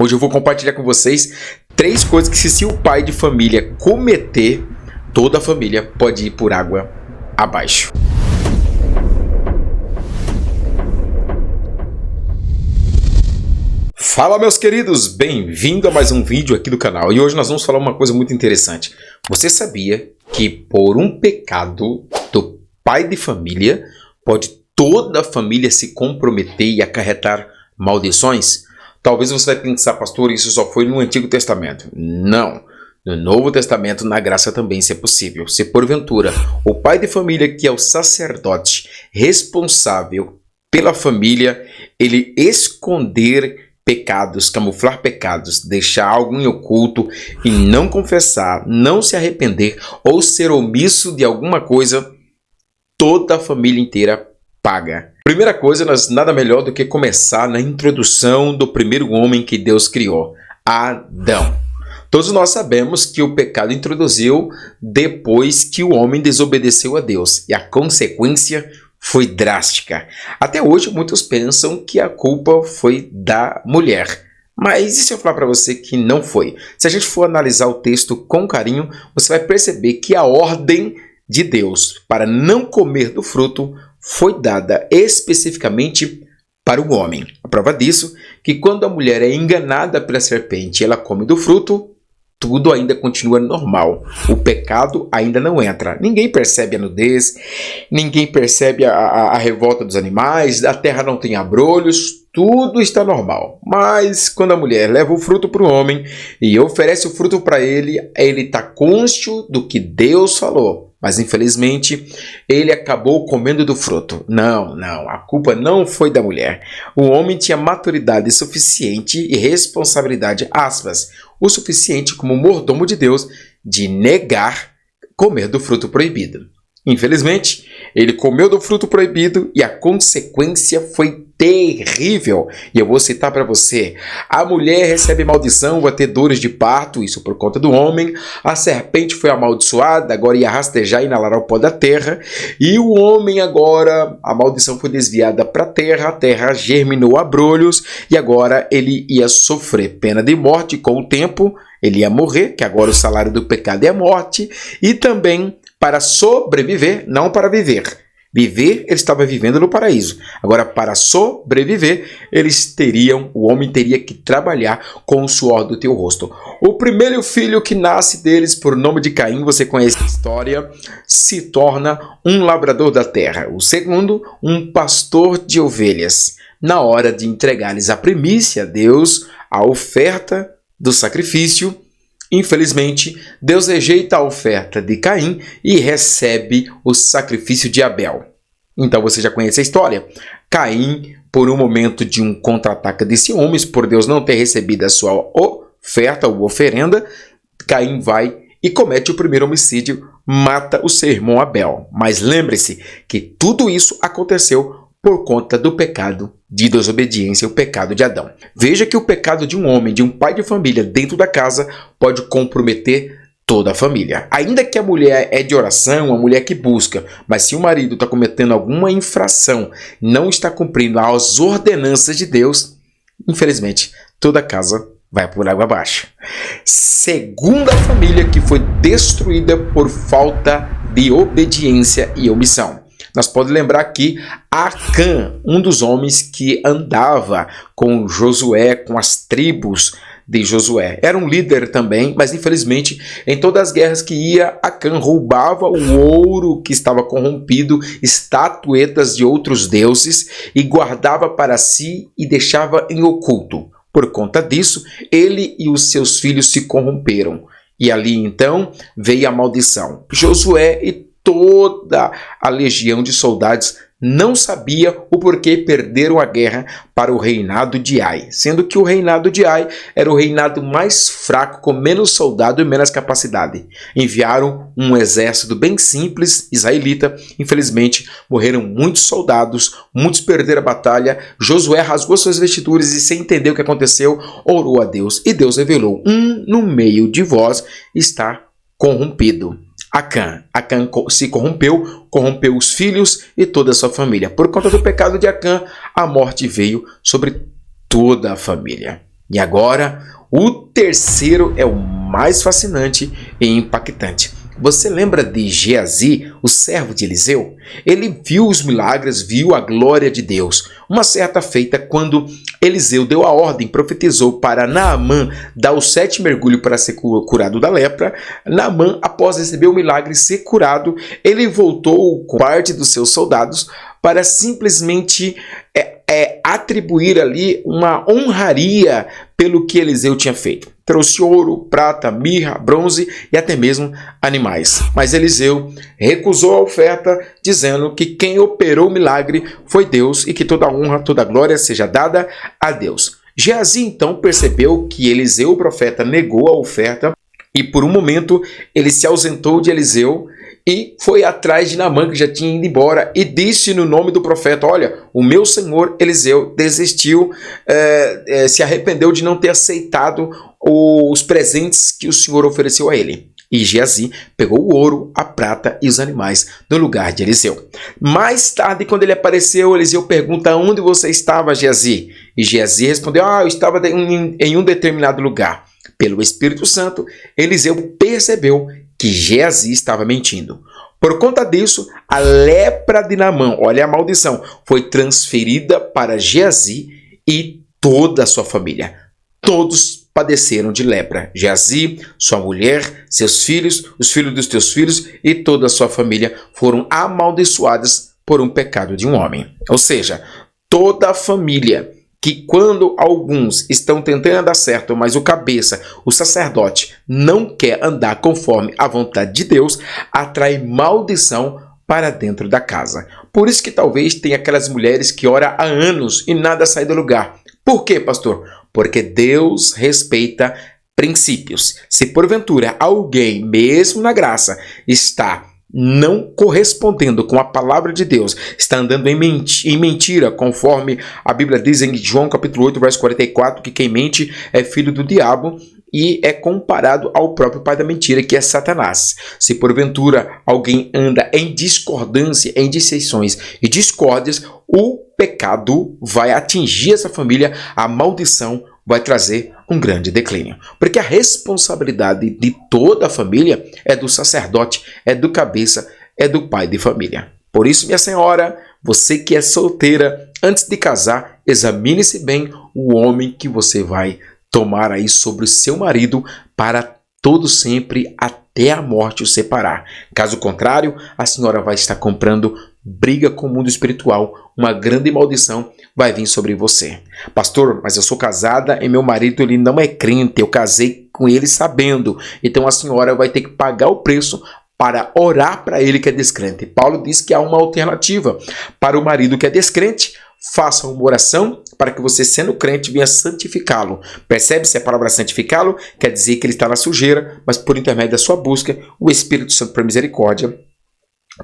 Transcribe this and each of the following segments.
Hoje eu vou compartilhar com vocês 3 coisas que se o pai de família cometer, toda a família pode ir por água abaixo. Fala, meus queridos, bem-vindo a mais um vídeo aqui do canal. E hoje nós vamos falar uma coisa muito interessante. Você sabia que por um pecado do pai de família, pode toda a família se comprometer e acarretar maldições? Talvez você vai pensar, pastor, isso só foi no Antigo Testamento. Não. No Novo Testamento, na graça também isso é possível. Se porventura o pai de família, que é o sacerdote responsável pela família, ele esconder pecados, camuflar pecados, deixar algo em oculto e não confessar, não se arrepender ou ser omisso de alguma coisa, toda a família inteira paga. Primeira coisa, nada melhor do que começar na introdução do primeiro homem que Deus criou, Adão. Todos nós sabemos que o pecado introduziu depois que o homem desobedeceu a Deus e a consequência foi drástica. Até hoje muitos pensam que a culpa foi da mulher. Mas e se eu falar para você que não foi? Se a gente for analisar o texto com carinho, você vai perceber que a ordem de Deus para não comer do fruto foi dada especificamente para o homem. A prova disso é que quando a mulher é enganada pela serpente e ela come do fruto, tudo ainda continua normal. O pecado ainda não entra. Ninguém percebe a nudez, ninguém percebe a revolta dos animais, a terra não tem abrolhos, tudo está normal. Mas quando a mulher leva o fruto para o homem e oferece o fruto para ele está cônscio do que Deus falou. Mas infelizmente ele acabou comendo do fruto. Não, a culpa não foi da mulher. O homem tinha maturidade suficiente e responsabilidade, aspas, o suficiente como mordomo de Deus de negar comer do fruto proibido. Infelizmente, ele comeu do fruto proibido e a consequência foi terrível. E eu vou citar para você. A mulher recebe maldição, vai ter dores de parto, isso por conta do homem. A serpente foi amaldiçoada, agora ia rastejar e inalar o pó da terra. E o homem agora, a maldição foi desviada para a terra germinou abrolhos e agora ele ia sofrer pena de morte com o tempo. Ele ia morrer, que agora o salário do pecado é a morte. E também para sobreviver, não para viver. Viver, ele estava vivendo no paraíso. Agora, para sobreviver, o homem teria que trabalhar com o suor do teu rosto. O primeiro filho que nasce deles, por nome de Caim, você conhece a história, se torna um labrador da terra. O segundo, um pastor de ovelhas. Na hora de entregar-lhes a primícia a Deus, a oferta do sacrifício, infelizmente, Deus rejeita a oferta de Caim e recebe o sacrifício de Abel. Então você já conhece a história. Caim, por um momento de um contra-ataque de ciúmes, por Deus não ter recebido a sua oferta ou oferenda, Caim vai e comete o primeiro homicídio, mata o seu irmão Abel. Mas lembre-se que tudo isso aconteceu por conta do pecado de desobediência, o pecado de Adão. Veja que o pecado de um homem, de um pai de família dentro da casa, pode comprometer toda a família. Ainda que a mulher é de oração, a mulher que busca, mas se o marido está cometendo alguma infração, não está cumprindo as ordenanças de Deus, infelizmente, toda a casa vai por água abaixo. Segunda família que foi destruída por falta de obediência e omissão. Nós podemos lembrar que Acã, um dos homens que andava com Josué, com as tribos de Josué, era um líder também, mas infelizmente em todas as guerras que ia, Acã roubava o ouro que estava corrompido, estatuetas de outros deuses e guardava para si e deixava em oculto. Por conta disso, ele e os seus filhos se corromperam. E ali então veio a maldição. Josué e toda a legião de soldados não sabia o porquê perderam a guerra para o reinado de Ai, sendo que o reinado de Ai era o reinado mais fraco, com menos soldado e menos capacidade. Enviaram um exército bem simples, israelita. Infelizmente, morreram muitos soldados, muitos perderam a batalha. Josué rasgou suas vestiduras e, sem entender o que aconteceu, orou a Deus. E Deus revelou: no meio de vós está corrompido. Acã se corrompeu os filhos e toda a sua família. Por conta do pecado de Acã, a morte veio sobre toda a família. E agora, o terceiro é o mais fascinante e impactante. Você lembra de Geazi, o servo de Eliseu? Ele viu os milagres, viu a glória de Deus. Uma certa feita, quando Eliseu deu a ordem, profetizou para Naamã dar os 7 mergulhos para ser curado da lepra. Naamã, após receber o milagre e ser curado, ele voltou com parte dos seus soldados para simplesmente atribuir ali uma honraria pelo que Eliseu tinha feito. Trouxe ouro, prata, mirra, bronze e até mesmo animais. Mas Eliseu recusou a oferta, dizendo que quem operou o milagre foi Deus e que toda honra, toda glória seja dada a Deus. Geazi então percebeu que Eliseu, o profeta, negou a oferta e por um momento ele se ausentou de Eliseu e foi atrás de Naamã, que já tinha ido embora, e disse no nome do profeta: olha, o meu senhor Eliseu desistiu, se arrependeu de não ter aceitado os presentes que o senhor ofereceu a ele. E Geazi pegou o ouro, a prata e os animais do lugar de Eliseu. Mais tarde, quando ele apareceu, Eliseu pergunta: onde você estava, Geazi? E Geazi respondeu: eu estava em um determinado lugar. Pelo Espírito Santo, Eliseu percebeu que Geazi estava mentindo. Por conta disso, a lepra de Naamã, olha a maldição, foi transferida para Geazi e toda a sua família. Todos padeceram de lepra. Geazi, sua mulher, seus filhos, os filhos dos teus filhos e toda a sua família foram amaldiçoadas por um pecado de um homem. Ou seja, toda a família, que quando alguns estão tentando andar certo, mas o cabeça, o sacerdote, não quer andar conforme a vontade de Deus, atrai maldição para dentro da casa. Por isso que talvez tenha aquelas mulheres que oram há anos e nada sai do lugar. Por quê, pastor? Porque Deus respeita princípios. Se porventura alguém, mesmo na graça, está não correspondendo com a palavra de Deus, está andando em mentira, conforme a Bíblia diz em João capítulo 8, verso 44, que quem mente é filho do diabo e é comparado ao próprio pai da mentira, que é Satanás. Se porventura alguém anda em discordância, em dissensões e discórdias, o pecado vai atingir essa família, a maldição vai trazer um grande declínio. Porque a responsabilidade de toda a família é do sacerdote, é do cabeça, é do pai de família. Por isso, minha senhora, você que é solteira, antes de casar, examine-se bem o homem que você vai tomar aí sobre o seu marido para todo sempre, até a morte o separar. Caso contrário, a senhora vai estar comprando briga com o mundo espiritual, uma grande maldição vai vir sobre você. Pastor, mas eu sou casada e meu marido ele não é crente, eu casei com ele sabendo, então a senhora vai ter que pagar o preço para orar para ele que é descrente. Paulo diz que há uma alternativa para o marido que é descrente. Faça uma oração para que você, sendo crente, venha santificá-lo. Percebe-se a palavra santificá-lo? Quer dizer que ele está na sujeira, mas por intermédio da sua busca, o Espírito Santo, por misericórdia,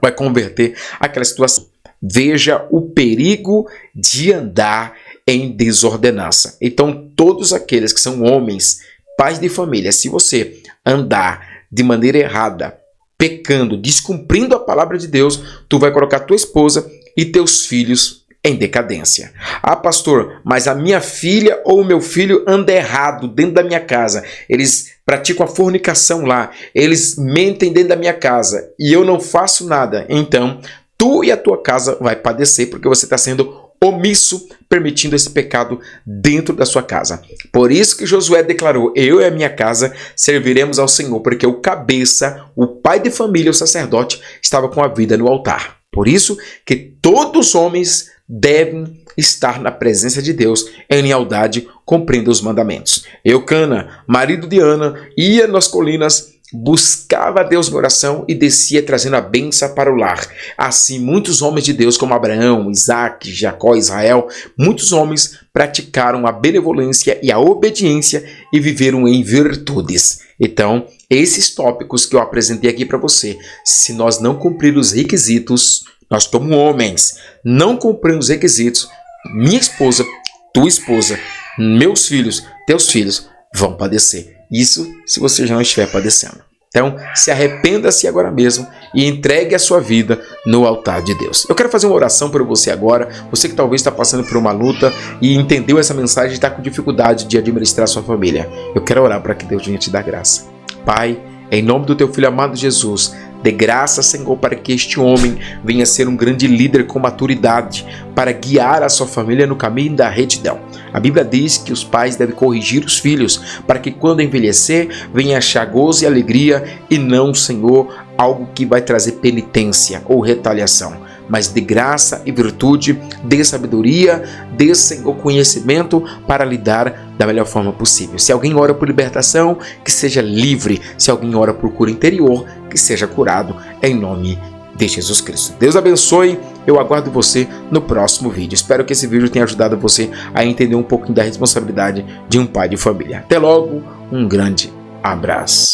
vai converter aquela situação. Veja o perigo de andar em desordenança. Então, todos aqueles que são homens, pais de família, se você andar de maneira errada, pecando, descumprindo a palavra de Deus, tu vai colocar tua esposa e teus filhos em decadência. Ah, pastor, mas a minha filha ou o meu filho anda errado dentro da minha casa. Eles praticam a fornicação lá. Eles mentem dentro da minha casa e eu não faço nada. Então, tu e a tua casa vai padecer porque você está sendo omisso, permitindo esse pecado dentro da sua casa. Por isso que Josué declarou: eu e a minha casa serviremos ao Senhor, porque o cabeça, o pai de família, o sacerdote, estava com a vida no altar. Por isso que todos os homens devem estar na presença de Deus em lealdade, cumprindo os mandamentos. Eucana, marido de Ana, ia nas colinas, buscava a Deus em oração e descia trazendo a bênção para o lar. Assim, muitos homens de Deus, como Abraão, Isaac, Jacó, Israel, muitos homens praticaram a benevolência e a obediência e viveram em virtudes. Então, esses tópicos que eu apresentei aqui para você, se nós não cumprir os requisitos, nós como homens, não cumprimos os requisitos, minha esposa, tua esposa, meus filhos, teus filhos vão padecer. Isso se você já não estiver padecendo. Então, se arrependa-se agora mesmo e entregue a sua vida no altar de Deus. Eu quero fazer uma oração por você agora, você que talvez está passando por uma luta e entendeu essa mensagem e está com dificuldade de administrar a sua família. Eu quero orar para que Deus venha te dar graça. Pai, em nome do teu Filho amado Jesus, dê graça, Senhor, para que este homem venha ser um grande líder com maturidade para guiar a sua família no caminho da retidão. A Bíblia diz que os pais devem corrigir os filhos para que quando envelhecer venha achar gozo e alegria e não, Senhor, algo que vai trazer penitência ou retaliação. Mas de graça e virtude, dê sabedoria, dê, Senhor, conhecimento para lidar da melhor forma possível. Se alguém ora por libertação, que seja livre. Se alguém ora por cura interior, que seja curado em nome de Jesus Cristo. Deus abençoe, eu aguardo você no próximo vídeo. Espero que esse vídeo tenha ajudado você a entender um pouquinho da responsabilidade de um pai de família. Até logo, um grande abraço.